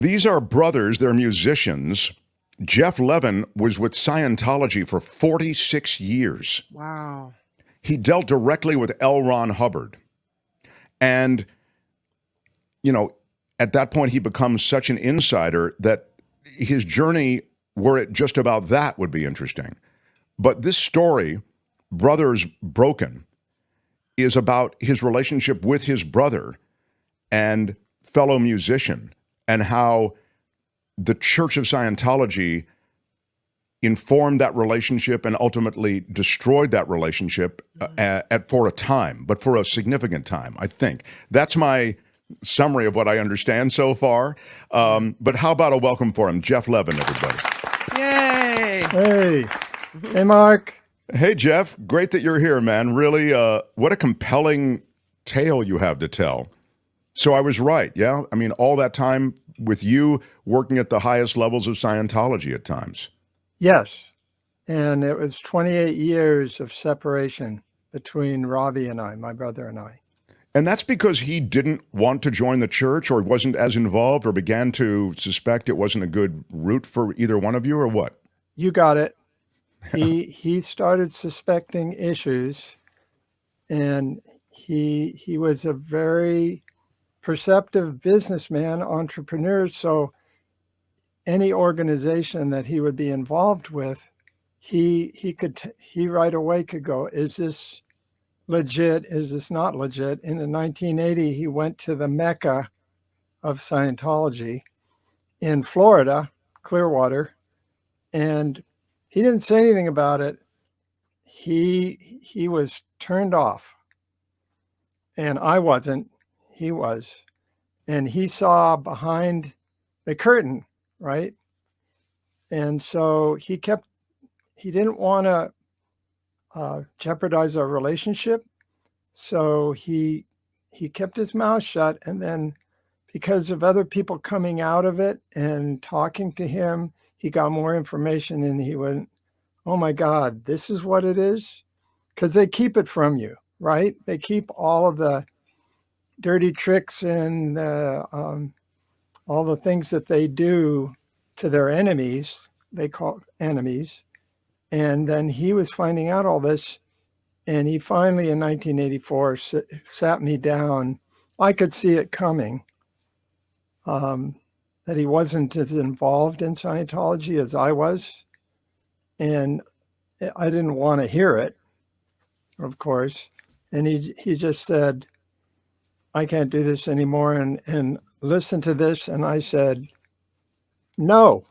These are brothers, they're musicians. Geoff Levin was with Scientology for 46 years. Wow. He dealt directly with L. Ron Hubbard. And, you know, at that point, he becomes such an insider that his journey, were it just about that, would be interesting. But this story, Brothers Broken, is about his relationship with his brother and fellow musician, and how the Church of Scientology informed that relationship and ultimately destroyed that relationship for a time, but for a significant time, I think. That's my summary of what I understand so far. But how about a welcome for him? Geoff Levin, everybody. Yay! Hey. Hey, Mark. Hey, Geoff. Great that you're here, man. Really, what a compelling tale you have to tell. So I was right, yeah? I mean, all that time with you working at the highest levels of Scientology at times. Yes. And it was 28 years of separation between Ravi and I, my brother and I. And that's because he didn't want to join the church, or wasn't as involved, or began to suspect it wasn't a good route for either one of you, or what? You got it. He started suspecting issues, and he was a very perceptive businessman, entrepreneur. So any organization that he would be involved with, he right away could go, is this legit? Is this not legit? And in 1980, he went to the Mecca of Scientology in Florida, Clearwater, and he didn't say anything about it. He was turned off, and I wasn't. He was, and he saw behind the curtain, right? And so he didn't want to jeopardize our relationship, so he kept his mouth shut. And then, because of other people coming out of it and talking to him, he got more information, and he went, oh my God, this is what it is? Because they keep it from you, right? They keep all of the dirty tricks and all the things that they do to their enemies, they call enemies. And then he was finding out all this, and he finally, in 1984, sat me down. I could see it coming, that he wasn't as involved in Scientology as I was. And I didn't want to hear it, of course. And he just said, I can't do this anymore, and listen to this. And I said, no.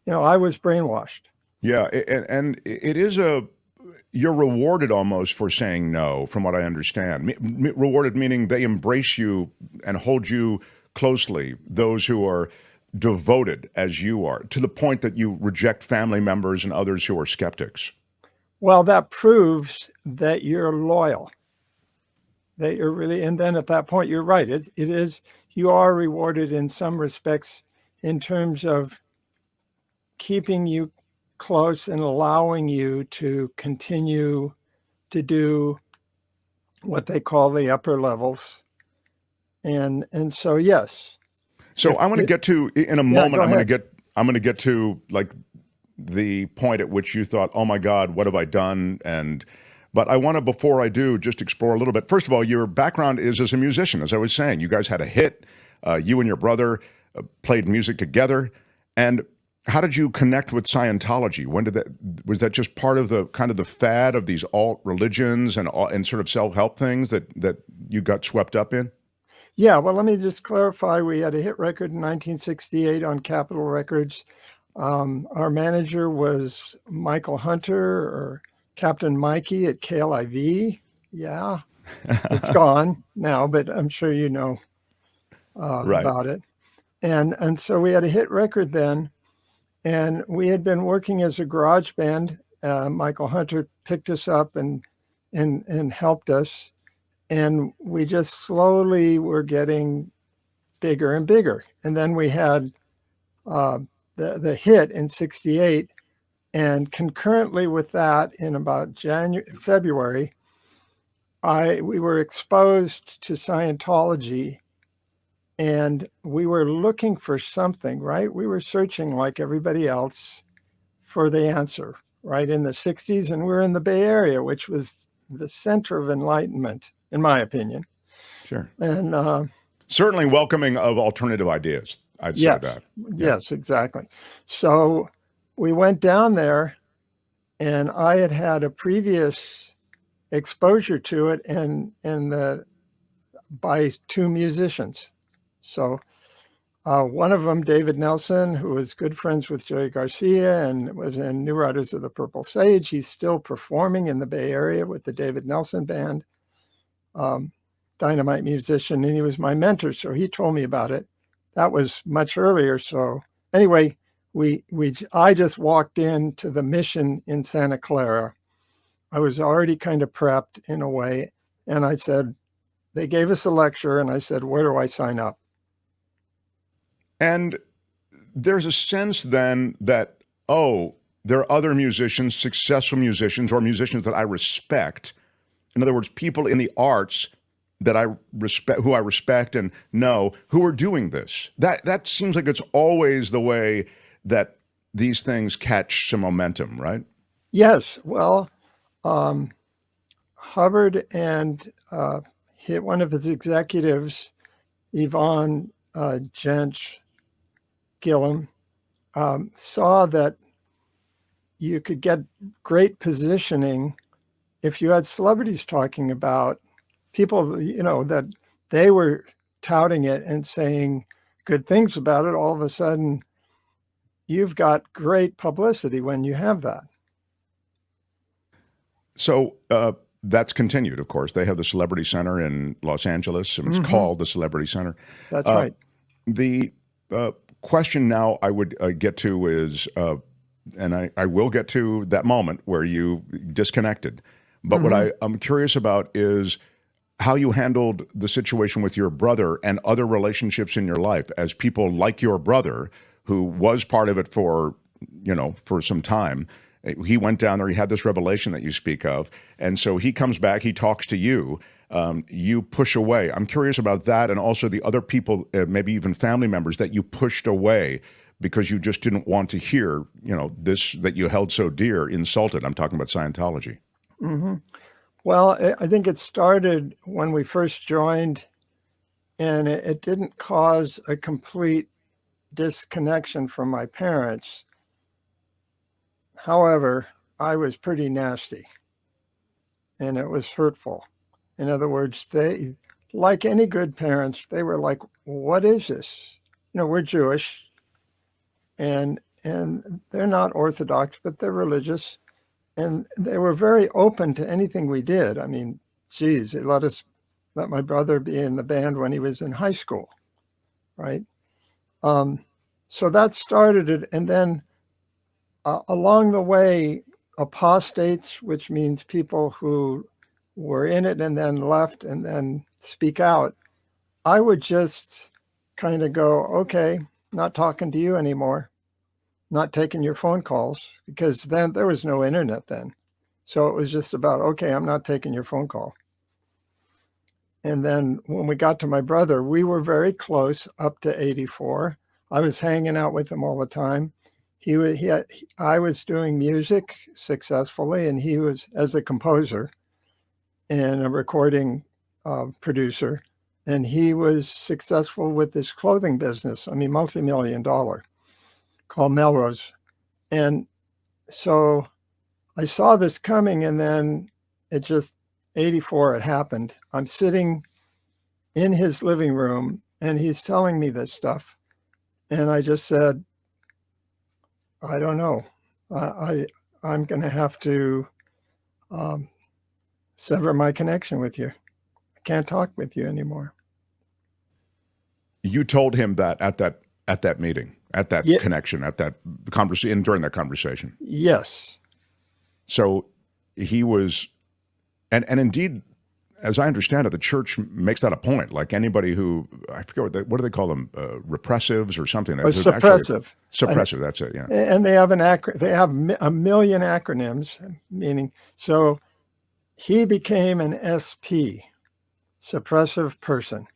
I was brainwashed. Yeah, and it is you're rewarded almost for saying no, from what I understand. Rewarded meaning they embrace you and hold you closely, those who are devoted as you are, to the point that you reject family members and others who are skeptics. Well, that proves that you're loyal, that you're really, and then at that point, you're right. It is, you are rewarded in some respects in terms of keeping you close and allowing you to continue to do what they call the upper levels. And so, yes. So I want to get to, in a moment, I'm going to get to like the point at which you thought, oh my God, what have I done? But I want to, before I do, just explore a little bit. First of all, your background is as a musician, as I was saying. You guys had a hit. You and your brother played music together. And how did you connect with Scientology? Was that just part of the kind of the fad of these alt religions and sort of self-help things that you got swept up in? Yeah, well, let me just clarify. We had a hit record in 1968 on Capitol Records. Our manager was Michael Hunter, or Captain Mikey at KLIV. Yeah, it's gone now, but I'm sure you know Right. about it. And so we had a hit record then, and we had been working as a garage band. Michael Hunter picked us up and helped us, and we just slowly were getting bigger and bigger. And then we had the hit in '68, and concurrently with that, in about February, we were exposed to Scientology And we were looking for something, right? We were searching like everybody else for the answer, right? In the 60s, and we're in the Bay Area, which was the center of enlightenment, in my opinion. Sure. And Certainly welcoming of alternative ideas. I'd say yes, that. Yeah. yes, exactly. So we went down there, and I had had a previous exposure to it by two musicians. So one of them, David Nelson, who was good friends with Joey Garcia and was in New Riders of the Purple Sage. He's still performing in the Bay Area with the David Nelson Band, dynamite musician, and he was my mentor. So he told me about it. That was much earlier. So anyway, I just walked into the mission in Santa Clara. I was already kind of prepped in a way. And I said, they gave us a lecture, and I said, where do I sign up? And there's a sense then that, oh, there are other musicians, successful musicians, or musicians that I respect. In other words, people in the arts that I respect, who I respect and know, who are doing this. That seems like it's always the way that these things catch some momentum, right? Yes. Well, Hubbard and hit one of his executives, Yvonne Jench Gillum, saw that you could get great positioning if you had celebrities talking about people, that they were touting it and saying good things about it. All of a sudden, you've got great publicity when you have that. So that's continued, of course. They have the Celebrity Center in Los Angeles, and it's called the Celebrity Center. That's right. The question now I would get to is, and I will get to that moment where you disconnected. But what I'm curious about is how you handled the situation with your brother and other relationships in your life as people like your brother, who was part of it for some time. He went down there, he had this revelation that you speak of. And so he comes back, he talks to you, you push away. I'm curious about that, and also the other people, maybe even family members that you pushed away because you just didn't want to hear, this that you held so dear insulted. I'm talking about Scientology. Well, I think it started when we first joined, and it didn't cause a complete disconnection from my parents. However, I was pretty nasty, and it was hurtful. In other words, they, like any good parents, they were like, what is this? We're Jewish, and they're not Orthodox, but they're religious. And they were very open to anything we did. I mean, geez, they let my brother be in the band when he was in high school, right? So that started it. And then along the way, apostates, which means people who were in it and then left and then speak out, I would just kind of go, okay, not talking to you anymore, not taking your phone calls, because then there was no internet then. So it was just about, okay, I'm not taking your phone call. And then when we got to my brother, we were very close up to 84. I was hanging out with him all the time. I was doing music successfully, and he was as a composer and a recording producer. And he was successful with this clothing business. I mean, multi-million-dollar, called Melrose. And so I saw this coming, and then 84, it happened. I'm sitting in his living room, and he's telling me this stuff. And I just said, I don't know. I'm going to have to sever my connection with you. I can't talk with you anymore. You told him that at that meeting, at that connection, at that conversation, during that conversation. Yes. So he was, and indeed, as I understand it, the church makes that a point. Like anybody who, I forget what do they call them, repressives or something. Suppressive. Suppressive. That's it. Yeah. And they have they have a million acronyms, meaning. So he became an SP, suppressive person.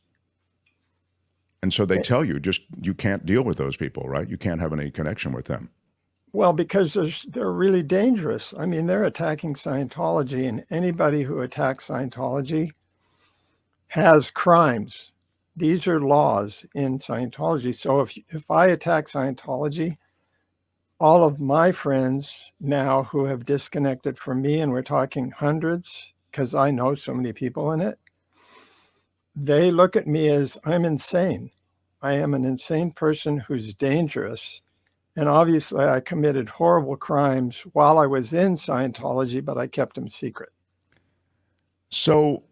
And so they tell you just you can't deal with those people, right? You can't have any connection with them. Well, because they're really dangerous. I mean, they're attacking Scientology, and anybody who attacks Scientology has crimes. These are laws in Scientology. So if I attack Scientology, all of my friends now who have disconnected from me, and we're talking hundreds, because I know so many people in it, they look at me as I'm insane. I am an insane person who's dangerous. And obviously, I committed horrible crimes while I was in Scientology, but I kept them secret. So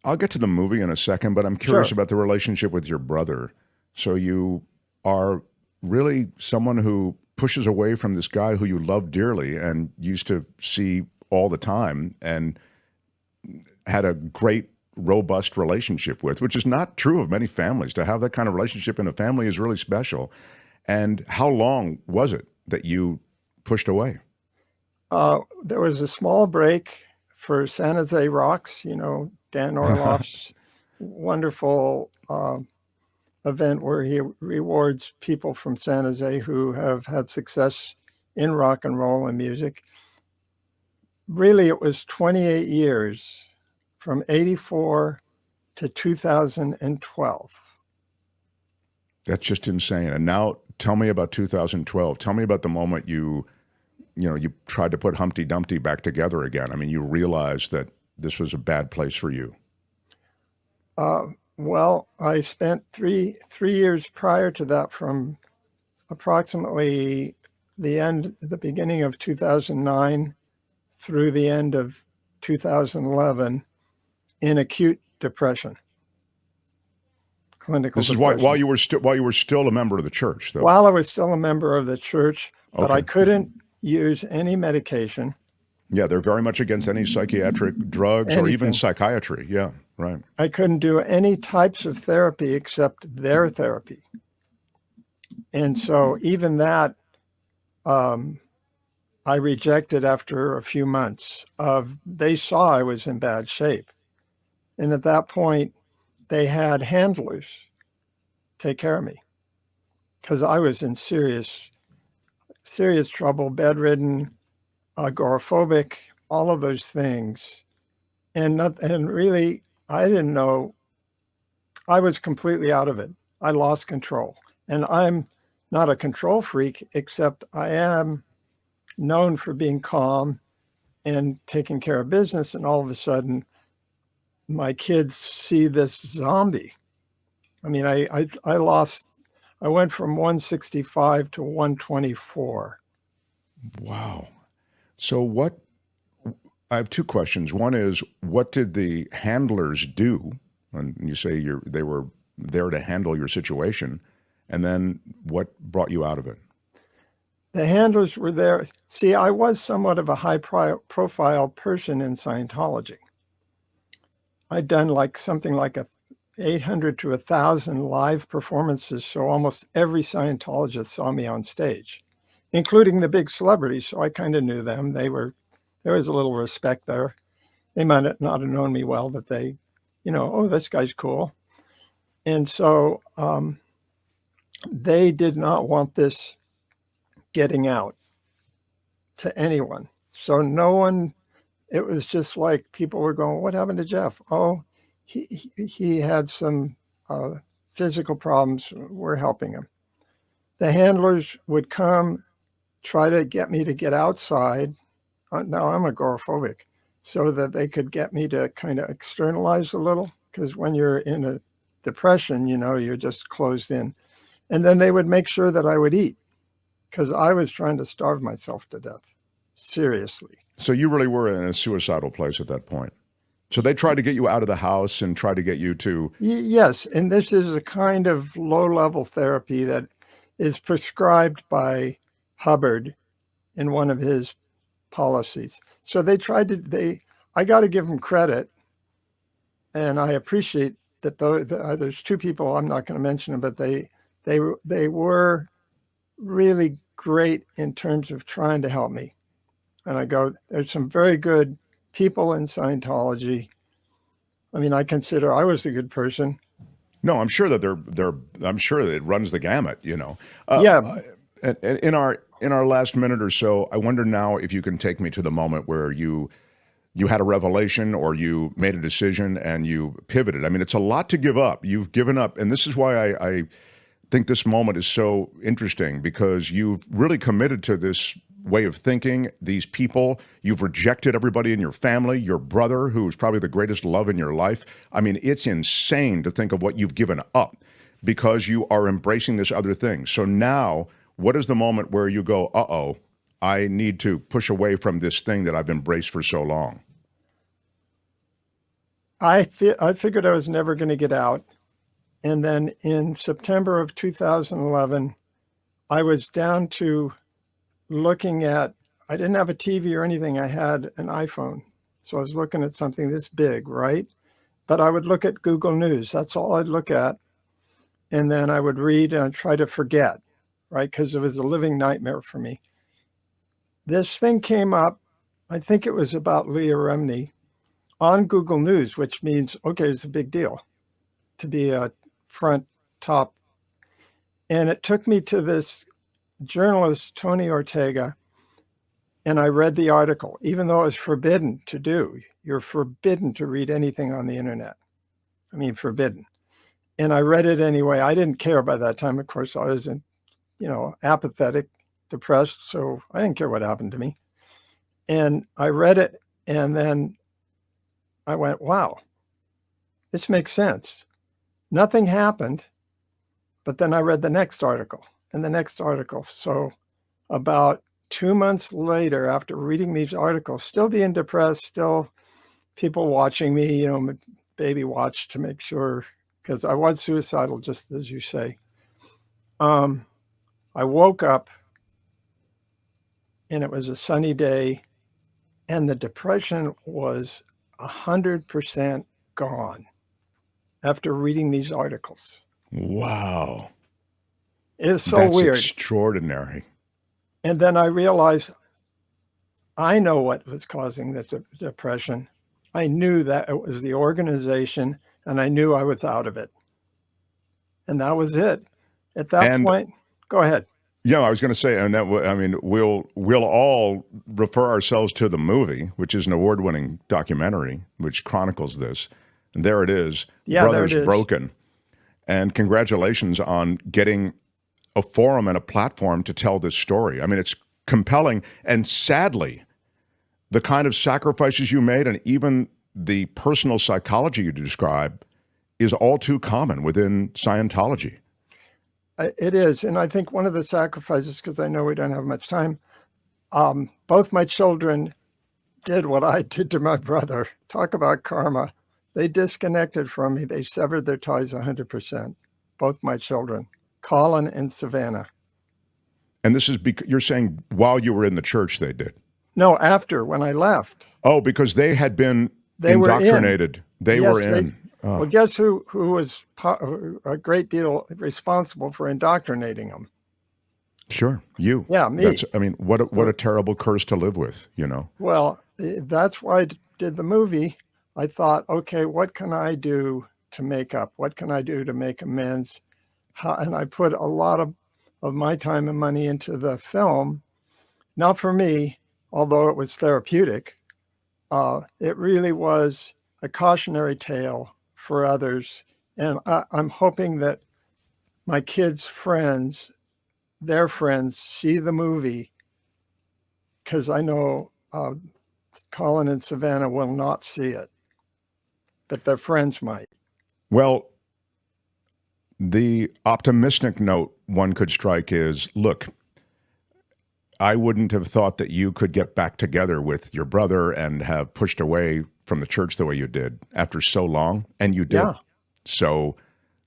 I'll get to the movie in a second, but I'm curious Sure. about the relationship with your brother. So you are really someone who pushes away from this guy who you love dearly and used to see all the time and had a great, robust relationship with, which is not true of many families. To have that kind of relationship in a family is really special. And how long was it that you pushed away? There was a small break for San Jose Rocks, Dan Orloff's wonderful event where he rewards people from San Jose who have had success in rock and roll and music. Really, it was 28 years from 84 to 2012. That's just insane. And now tell me about 2012. Tell me about the moment you tried to put Humpty Dumpty back together again. I mean, you realized that this was a bad place for you. Well, I spent three years prior to that, from approximately the beginning of 2009 through the end of 2011, in acute depression, clinical This is depression. while you were still a member of the church, though. While I was still a member of the church, but I Okay. couldn't use any medication. Yeah, they're very much against any psychiatric drugs or even Anything. psychiatry. Yeah, right. I couldn't do any types of therapy except their therapy. And so even that, I rejected after a few months they saw I was in bad shape. And at that point, they had handlers take care of me because I was in serious trouble, bedridden, agoraphobic, all of those things. And really, I didn't know. I was completely out of it. I lost control. And I'm not a control freak, except I am known for being calm and taking care of business. And all of a sudden, my kids see this zombie. I mean, I went from 165 to 124. Wow. So I have two questions. One is, what did the handlers do? And you say they were there to handle your situation. And then what brought you out of it? The handlers were there. See, I was somewhat of a high-profile person in Scientology. I'd done something like 800 to 1,000 live performances, so almost every Scientologist saw me on stage, including the big celebrities. So I kind of knew them. There was a little respect there. They might not have known me well, but they, oh, this guy's cool. And so they did not want this getting out to anyone. So no one, it was just like people were going, what happened to Geoff? Oh, he had some physical problems. We're helping him. The handlers would come, try to get me to get outside. Now I'm agoraphobic, so that they could get me to kind of externalize a little. Because when you're in a depression, you're just closed in. And then they would make sure that I would eat, because I was trying to starve myself to death. Seriously. So you really were in a suicidal place at that point. So they tried to get you out of the house and tried to get you to... Yes, and this is a kind of low-level therapy that is prescribed by Hubbard in one of his policies. So they tried to, I got to give them credit, and I appreciate that there's two people, I'm not going to mention them, but they were really great in terms of trying to help me. And I go, there's some very good people in Scientology. I mean, I consider I was a good person. No, I'm sure that I'm sure that it runs the gamut, you know. Yeah. And in our last minute or so, I wonder now if you can take me to the moment where you had a revelation or you made a decision and you pivoted. I mean, it's a lot to give up. You've given up, and this is why I think this moment is so interesting, because you've really committed to this way of thinking, these people. You've rejected everybody in your family, your brother, who's probably the greatest love in your life. I mean, it's insane to think of what you've given up because you are embracing this other thing. So now, what is the moment where you go, uh-oh, I need to push away from this thing that I've embraced for so long? I figured I was never going to get out. And then in September of 2011, I was down to looking at, I didn't have a TV or anything. I had an iPhone. So I was looking at something this big, right? But I would look at Google News. That's all I'd look at. And then I would read and I'd try to forget, right? Because it was a living nightmare for me. This thing came up, I think it was about Leah Remini, on Google News, which means, okay, it's a big deal to be a front top. And it took me to this journalist, Tony Ortega, and I read the article, even though it was forbidden to do. You're forbidden to read anything on the internet. I mean, forbidden. And I read it anyway. I didn't care by that time. Of course, I was, apathetic, depressed. So I didn't care what happened to me. And I read it, and then I went, wow, this makes sense. Nothing happened. But then I read the next article and the next article. So about 2 months later, after reading these articles, still being depressed, still people watching me, baby watch to make sure, because I was suicidal, just as you say. I woke up and it was a sunny day and the depression was 100% gone after reading these articles. Wow. It's so That's weird. Extraordinary. And then I realized I know what was causing the depression. I knew that it was the organization, and I knew I was out of it. And that was it. At that point, go ahead. Yeah, I was going to say, and we'll all refer ourselves to the movie, which is an award-winning documentary, which chronicles this. And there it is, yeah, Brothers there it is. Broken. And congratulations on getting a forum and a platform to tell this story. I mean, it's compelling. And sadly, the kind of sacrifices you made and even the personal psychology you describe is all too common within Scientology. It is. And I think one of the sacrifices, because I know we don't have much time, both my children did what I did to my brother. Talk about karma. They disconnected from me. They severed their ties 100%. Both my children, Colin and Savannah. And this is because you're saying while you were in the church, they did? No, after, when I left. Oh, because they had been indoctrinated. They were in. Well, guess who was a great deal responsible for indoctrinating them? Sure, you. Yeah, me. What a terrible curse to live with, Well, that's why I did the movie. I thought, okay, what can I do to make up? What can I do to make amends? And I put a lot of my time and money into the film, not for me, although it was therapeutic. It really was a cautionary tale for others. And I'm hoping that my kids' friends, their friends, see the movie, because I know Colin and Savannah will not see it, but their friends might. Well, the optimistic note one could strike is, look, I wouldn't have thought that you could get back together with your brother and have pushed away from the church the way you did after so long, and you did. Yeah. So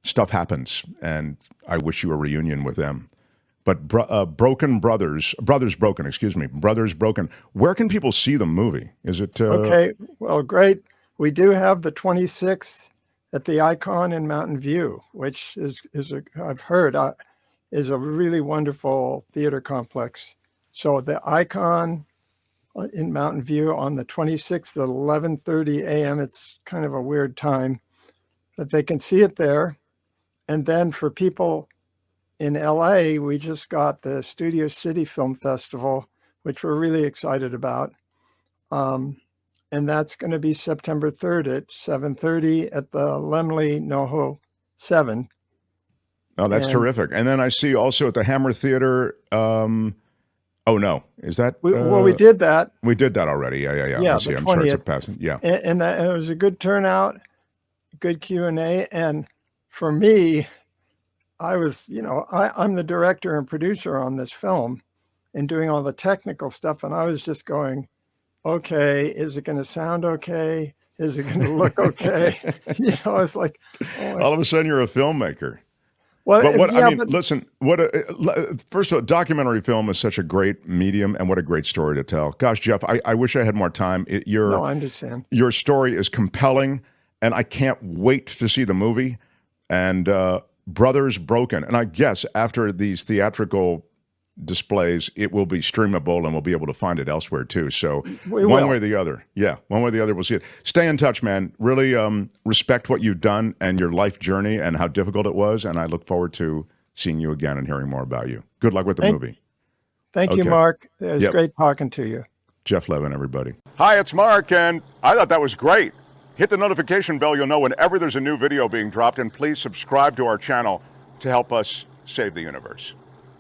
stuff happens, and I wish you a reunion with them. But Brothers Broken. Where can people see the movie? Is it okay? Well, great. We do have the 26th at the Icon in Mountain View, which I've heard is a really wonderful theater complex. So the Icon in Mountain View on the 26th at 11:30 a.m. It's kind of a weird time, but they can see it there. And then for people in LA, we just got the Studio City Film Festival, which we're really excited about. And that's going to be September 3rd at 7:30 at the Lemley NoHo 7. Oh, that's terrific. And then I see also at the Hammer Theater. Oh no, is that? Well, we did that. We did that already. Yeah. Yeah, I see. the I'm sorry, it's a 20th. passing. Yeah. And it was a good turnout, good Q&A. And for me, I was, I'm the director and producer on this film and doing all the technical stuff. And I was just going, okay, is it going to sound okay? Is it going to look okay? It's like, oh, all of a sudden you're a filmmaker. Well, listen, first of all, documentary film is such a great medium and what a great story to tell. Gosh, Geoff, I wish I had more time. No, I understand. Your story is compelling, and I can't wait to see the movie. And Brothers Broken. And I guess after these theatrical displays, it will be streamable and we'll be able to find it elsewhere too. So one way or the other. Yeah, one way or the other, we'll see it. Stay in touch, man. Really respect what you've done and your life journey and how difficult it was. And I look forward to seeing you again and hearing more about you. Good luck with the movie. Thank you, Mark. It was great talking to you. Geoff Levin, everybody. Hi, it's Mark, and I thought that was great. Hit the notification bell. You'll know whenever there's a new video being dropped, and please subscribe to our channel to help us save the universe.